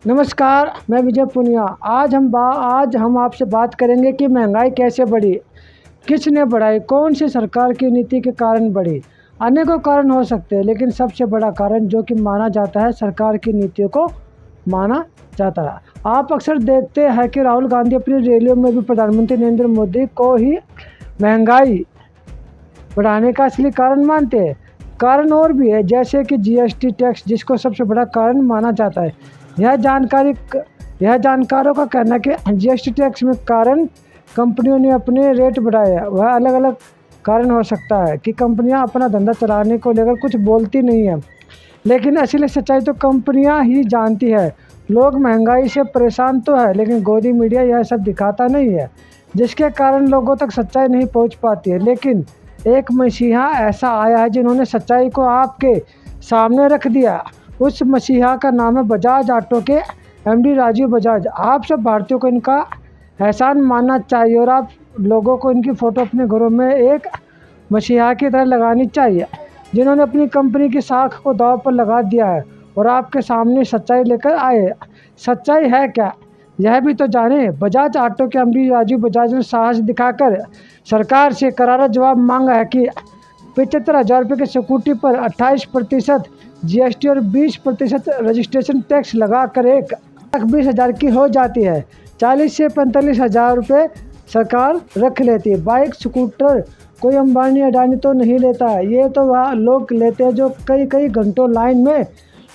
नमस्कार, मैं विजय पुनिया। आज हम आपसे बात करेंगे कि महंगाई कैसे बढ़ी, किसने बढ़ाई, कौन सी सरकार की नीति के कारण बढ़ी। अनेकों कारण हो सकते हैं, लेकिन सबसे बड़ा कारण जो कि माना जाता है, सरकार की नीतियों को माना जाता है। आप अक्सर देखते हैं कि राहुल गांधी अपनी रैलियों में भी प्रधानमंत्री नरेंद्र मोदी को ही महंगाई बढ़ाने का असली कारण मानते हैं। कारण और भी है, जैसे कि जीएसटी टैक्स, जिसको सबसे बड़ा कारण माना जाता है। यह जानकारों का कहना है कि जीएसटी टैक्स में कारण कंपनियों ने अपने रेट बढ़ाए हैं। वह अलग अलग कारण हो सकता है कि कंपनियां अपना धंधा चलाने को लेकर कुछ बोलती नहीं है, लेकिन असली सच्चाई तो कंपनियां ही जानती है। लोग महंगाई से परेशान तो है, लेकिन गोदी मीडिया यह सब दिखाता नहीं है, जिसके कारण लोगों तक सच्चाई नहीं पहुंच पाती है। लेकिन एक मसीहा ऐसा आया है जिन्होंने सच्चाई को आपके सामने रख दिया। उस मसीहा का नाम है बजाज ऑटो के एमडी राजीव बजाज। आप सब भारतीयों को इनका एहसान मानना चाहिए और आप लोगों को इनकी फ़ोटो अपने घरों में एक मसीहा की तरह लगानी चाहिए, जिन्होंने अपनी कंपनी की साख को दांव पर लगा दिया है और आपके सामने सच्चाई लेकर आए। सच्चाई है क्या, यह भी तो जाने। बजाज ऑटो के एमडी राजीव बजाज ने साहस दिखाकर सरकार से करारा जवाब मांगा है कि 75,000 रुपये की स्कूटी पर 28% जीएसटी और 20% रजिस्ट्रेशन टैक्स लगाकर 1,20,000 की हो जाती है। 40 से 45,000 रुपये सरकार रख लेती है। बाइक, स्कूटर कोई अंबानी अडानी तो नहीं लेता है, ये तो वह लोग लेते हैं जो कई घंटों लाइन में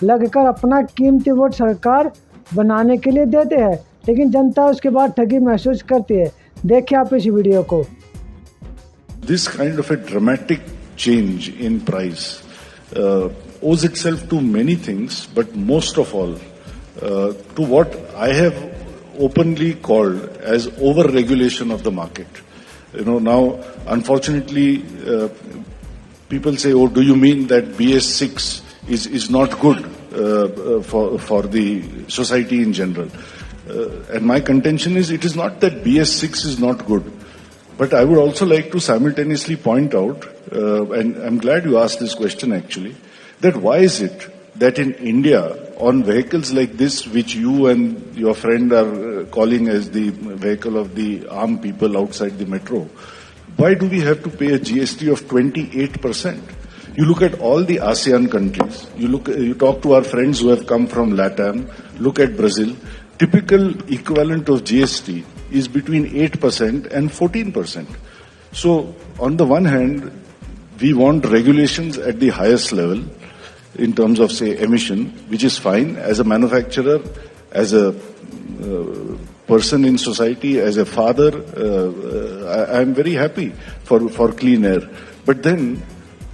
लगकर अपना कीमती वोट सरकार बनाने के लिए देते हैं, लेकिन जनता उसके बाद ठगी महसूस करती है। देखिए आप इस वीडियो को। This kind of a dramatic change in price owes itself to many things, but most of all to what I have openly called as over-regulation of the market. Now, unfortunately, people say, "Oh, do you mean that BS6 is not good for the society in general?" And my contention is, it is not that BS6 is not good. But I would also like to simultaneously point out, and I'm glad you asked this question actually, that why is it that in India, on vehicles like this, which you and your friend are calling as the vehicle of the armed people outside the metro, why do we have to pay a GST of 28%? You look at all the ASEAN countries, you talk to our friends who have come from LATAM, look at Brazil, typical equivalent of GST is between 8% and 14%. So, on the one hand, we want regulations at the highest level in terms of, say, emission, which is fine. As a manufacturer, as a person in society, as a father, I am very happy for clean air. But then,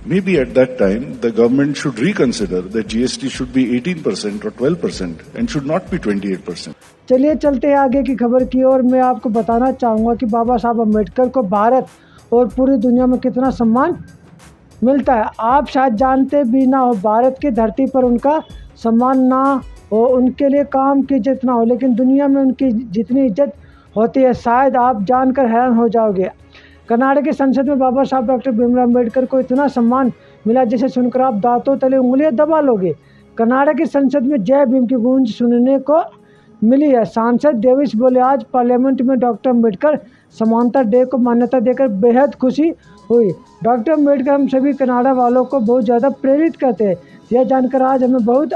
maybe at that time, the government should reconsider that GST should be 18% or 12% and should not be 28%. चलिए चलते हैं आगे की खबर की ओर। मैं आपको बताना चाहूँगा कि बाबा साहब अम्बेडकर को भारत और पूरी दुनिया में कितना सम्मान मिलता है। आप शायद जानते भी ना हो, भारत की धरती पर उनका सम्मान ना हो, उनके लिए काम की इज्जत ना हो, लेकिन दुनिया में उनकी जितनी इज्जत होती है शायद आप जानकर हैरान हो जाओगे। कर्नाटक की संसद में बाबा साहब डॉक्टर भीमराव अम्बेडकर को इतना सम्मान मिला जिसे सुनकर आप दांतों तले उंगलियां दबा लोगे। कर्नाटक की संसद में जय भीम की गूंज सुनने को मिली है। सांसद डेविस बोले, आज पार्लियामेंट में डॉक्टर अम्बेडकर समानता डे को मान्यता देकर बेहद खुशी हुई। डॉक्टर अम्बेडकर हम सभी कनाडा वालों को बहुत ज़्यादा प्रेरित करते हैं। यह जानकर आज हमें बहुत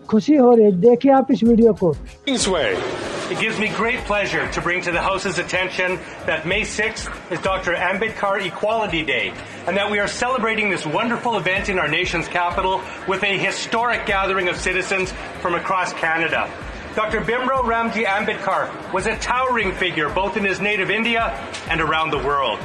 खुशी हो रही है। देखिए आप इस वीडियो को। It gives me great pleasure to bring to the House's attention that May 6th is Dr. Ambedkar Equality Day, and that we are celebrating this wonderful event in our nation's capital with a historic gathering of citizens from across Canada. Dr. Bhimrao Ramji Ambedkar was a towering figure both in his native India and around the world.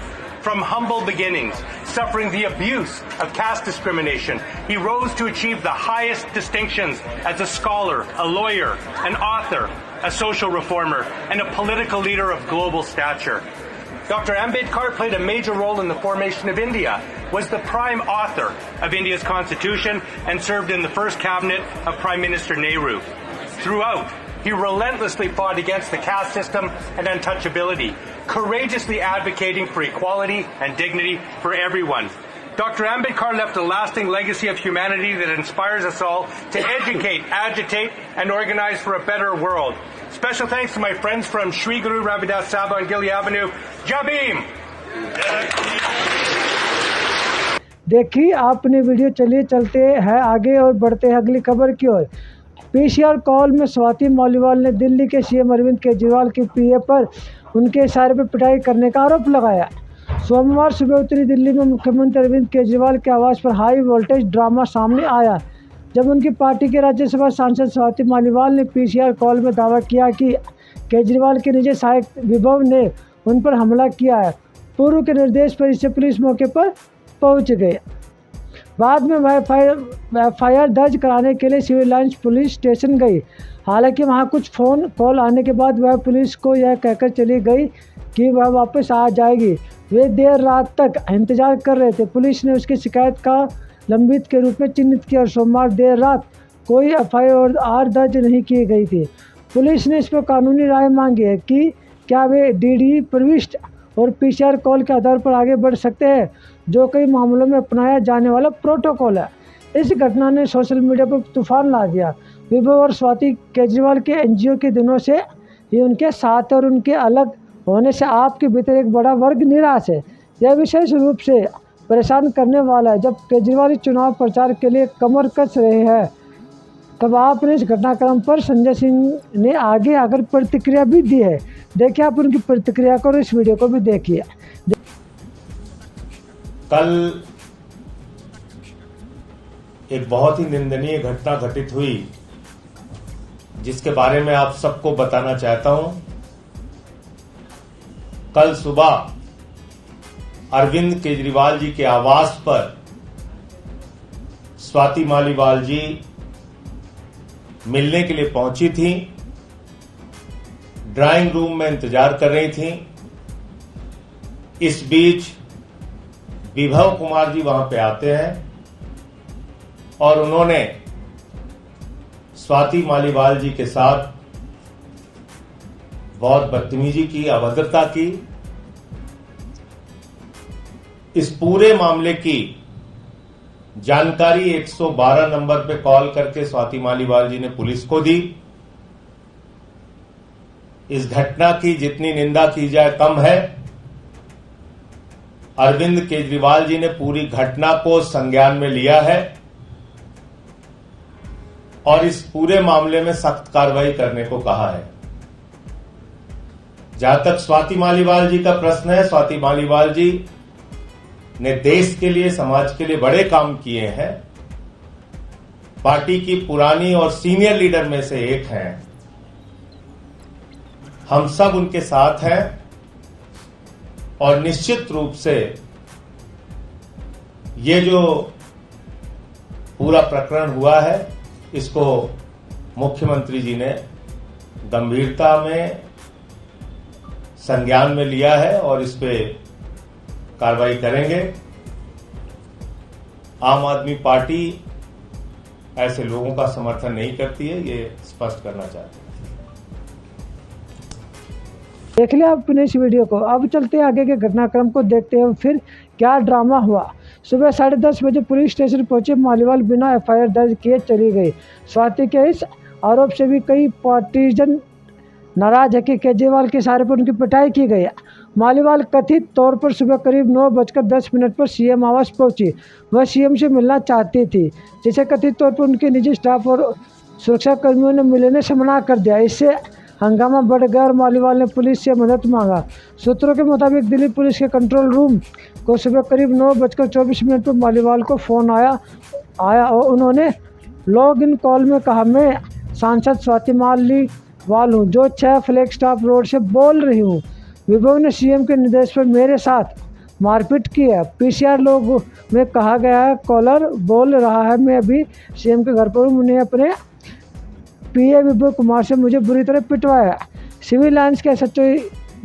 From humble beginnings, suffering the abuse of caste discrimination, he rose to achieve the highest distinctions as a scholar, a lawyer, an author, a social reformer, and a political leader of global stature. Dr. Ambedkar played a major role in the formation of India, was the prime author of India's constitution, and served in the first cabinet of Prime Minister Nehru. Throughout, he relentlessly fought against the caste system and untouchability, courageously advocating for equality and dignity for everyone. Dr. Ambedkar left a lasting legacy of humanity that inspires us all to educate, agitate, and organize for a better world. Special thanks to my friends from Shri Guru Ravidas Sabha on Gilly Avenue. Jabim! देखिए आपने video, चलिए चलते हैं आगे और बढ़ते हैं अगली खबर की ओर। पीसीआर कॉल में स्वाति मालीवाल ने दिल्ली के सीएम अरविंद केजरीवाल की पीए पर उनके इशारे पर पिटाई करने का आरोप लगाया। सोमवार सुबह उत्तरी दिल्ली में मुख्यमंत्री अरविंद केजरीवाल के आवास पर हाई वोल्टेज ड्रामा सामने आया, जब उनकी पार्टी के राज्यसभा सांसद स्वाति मालीवाल ने पीसीआर कॉल में दावा किया कि केजरीवाल के निजी सहायक विभव ने उन पर हमला किया है। पूर्व के निर्देश पर इससे पुलिस मौके पर पहुंच गए। बाद में वह एफआईआर दर्ज कराने के लिए सिविल लाइन्स पुलिस स्टेशन गई। हालांकि वहां कुछ फ़ोन कॉल आने के बाद वह पुलिस को यह कहकर चली गई कि वह वापस आ जाएगी। वे देर रात तक इंतजार कर रहे थे। पुलिस ने उसकी शिकायत का लंबित के रूप में चिन्हित किया और सोमवार देर रात कोई एफआईआर दर्ज नहीं की गई थी। पुलिस ने इस पर कानूनी राय मांगी है कि क्या वे डीडी प्रविष्टि और पीसीआर कॉल के आधार पर आगे बढ़ सकते हैं, जो कई मामलों में अपनाया जाने वाला प्रोटोकॉल है। इस घटना ने सोशल मीडिया पर तूफान ला दिया। विभव और स्वाति केजरीवाल के एनजीओ के दिनों से ही उनके साथ और उनके अलग होने से आपके भीतर एक बड़ा वर्ग निराश है। यह विशेष रूप से परेशान करने वाला है जब केजरीवाल चुनाव प्रचार के लिए कमर कस रहे हैं। तब आपने इस घटनाक्रम पर संजय सिंह ने आगे आकर प्रतिक्रिया भी दी है। देखिए आप उनकी प्रतिक्रिया को और इस वीडियो को भी देखिए। कल एक बहुत ही निंदनीय घटना घटित हुई, जिसके बारे में आप सबको बताना चाहता हूं। कल सुबह अरविंद केजरीवाल जी के आवास पर स्वाति मालीवाल जी मिलने के लिए पहुंची थी। ड्राइंग रूम में इंतजार कर रही थी। इस बीच विभव कुमार जी वहां पे आते हैं और उन्होंने स्वाति मालीवाल जी के साथ बहुत बदतमीजी की, अभद्रता की। इस पूरे मामले की जानकारी 112 नंबर पे कॉल करके स्वाति मालीवाल जी ने पुलिस को दी। इस घटना की जितनी निंदा की जाए कम है। अरविंद केजरीवाल जी ने पूरी घटना को संज्ञान में लिया है और इस पूरे मामले में सख्त कार्रवाई करने को कहा है। जहां तक स्वाति मालीवाल जी का प्रश्न है, स्वाति मालीवाल जी ने देश के लिए, समाज के लिए बड़े काम किए हैं। पार्टी की पुरानी और सीनियर लीडर में से एक हैं। हम सब उनके साथ हैं और निश्चित रूप से ये जो पूरा प्रकरण हुआ है, इसको मुख्यमंत्री जी ने गंभीरता में संज्ञान में लिया है और इस पे कार्रवाई करेंगे। आम आदमी पार्टी ऐसे लोगों का समर्थन नहीं करती है, ये स्पष्ट करना चाहते हैं। देख लिया आपने इस वीडियो को। अब चलते हैं आगे के घटनाक्रम को देखते हैं फिर क्या ड्रामा हुआ। सुबह 10:30 बजे पुलिस स्टेशन पहुंचे मालीवाल बिना एफआईआर दर्ज किए चली गई। स्वाति के इस आरोप से भी कई पार्टीजन नाराज है कि केजरीवाल के इशारे पर उनकी पिटाई की गई। मालीवाल कथित तौर पर सुबह करीब 9:10 पर सीएम आवास पहुंची। वह सीएम से मिलना चाहती थी, जिसे कथित तौर पर उनके निजी स्टाफ और सुरक्षा कर्मियों ने मिलने से मना कर दिया। इससे हंगामा बढ़ गया और मालीवाल ने पुलिस से मदद मांगा। सूत्रों के मुताबिक दिल्ली पुलिस के कंट्रोल रूम को सुबह करीब 9:24 पर मालीवाल को फ़ोन आया और उन्होंने लॉग इन कॉल में कहा, मैं सांसद स्वाति मालीवाल हूँ जो 6 फ्लैगस्टाफ रोड से बोल रही हूँ। विभव ने सीएम के निर्देश पर मेरे साथ मारपीट की है। पीसीआर लॉग में कहा गया है, कॉलर बोल रहा है, मैं अभी सीएम के घर पर हूँ। उन्हें अपने पीए विभव कुमार से मुझे बुरी तरह पिटवाया। सिविल लाइन्स के एसएचओ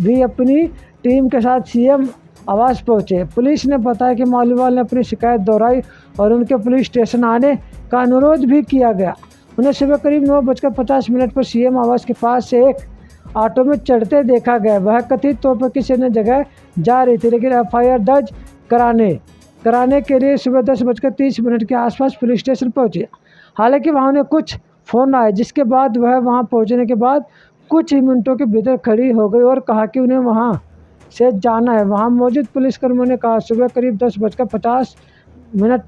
भी अपनी टीम के साथ सीएम आवास पहुंचे। पुलिस ने बताया कि मालीवाल ने अपनी शिकायत दोहराई और उनके पुलिस स्टेशन आने का अनुरोध भी किया गया। उन्हें सुबह करीब 9:50 पर सीएम आवास के पास से एक ऑटो में चढ़ते देखा गया। वह कथित तौर पर किसी अन्य जगह जा रही थी, लेकिन एफआईआर दर्ज कराने कराने के लिए सुबह 10:30 के आसपास पुलिस स्टेशन पहुंची। हालांकि वहां उन्हें कुछ फ़ोन आए, जिसके बाद वह वहां पहुंचने के बाद कुछ ही मिनटों के भीतर खड़ी हो गई और कहा कि उन्हें वहां से जाना है। वहां मौजूद पुलिसकर्मियों ने कहा सुबह करीब 10:50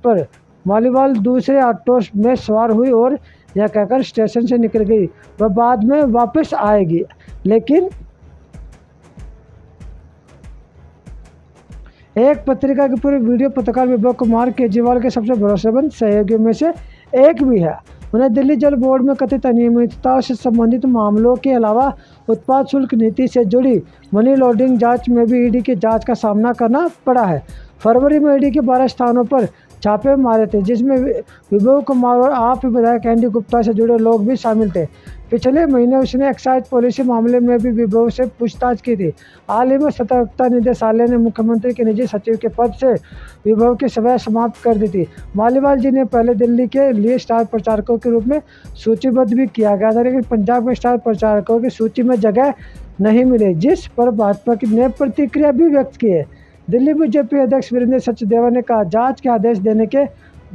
पर मालीवाल दूसरे ऑटो में सवार हुई और यह कहकर स्टेशन से निकल गई वह बाद में वापस आएगी। लेकिन एक पत्रिका की पूरी वीडियो पत्रकार विभव कुमार केजरीवाल के सबसे भरोसेमंद सहयोगियों में से एक भी है। उन्हें दिल्ली जल बोर्ड में कथित अनियमितताओं से संबंधित मामलों के अलावा उत्पाद शुल्क नीति से जुड़ी मनी लॉन्ड्रिंग जांच में भी ईडी की जांच का सामना करना पड़ा है। फरवरी में ईडी के 12 स्थानों पर छापे मारे थे, जिसमें विभव कुमार और आप विधायक एनडी गुप्ता से जुड़े लोग भी शामिल थे। पिछले महीने उसने एक्साइज पॉलिसी मामले में भी विभव से पूछताछ की थी। हाल ही में सतर्कता निदेशालय ने मुख्यमंत्री के निजी सचिव के पद से विभव की सेवाएं समाप्त कर दी थी। मालीवाल जी ने पहले दिल्ली के लिए स्टार प्रचारकों के रूप में सूचीबद्ध भी किया गया था, लेकिन पंजाब में स्टार प्रचारकों की सूची में जगह नहीं मिली, जिस पर भाजपा ने प्रतिक्रिया भी व्यक्त की है। दिल्ली बीजेपी अध्यक्ष वीरेंद्र सचदेवा ने कहा जांच के आदेश देने के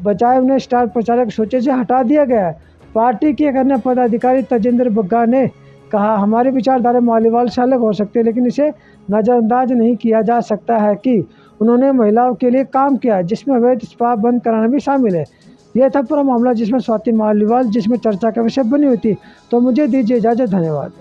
बजाय उन्हें स्टार प्रचारक सूची से हटा दिया गया है। पार्टी के एक अन्य पदाधिकारी तजिंदर बग्गा ने कहा हमारी विचारधारा मालीवाल से अलग हो सकती है, लेकिन इसे नज़रअंदाज नहीं किया जा सकता है कि उन्होंने महिलाओं के लिए काम किया, जिसमें अवैध स्पा बंद कराना भी शामिल है। यह था पूरा मामला जिसमें स्वाति मालीवाल जिसमें चर्चा का विषय बनी हुई थी। तो मुझे दीजिए इजाज़त, धन्यवाद।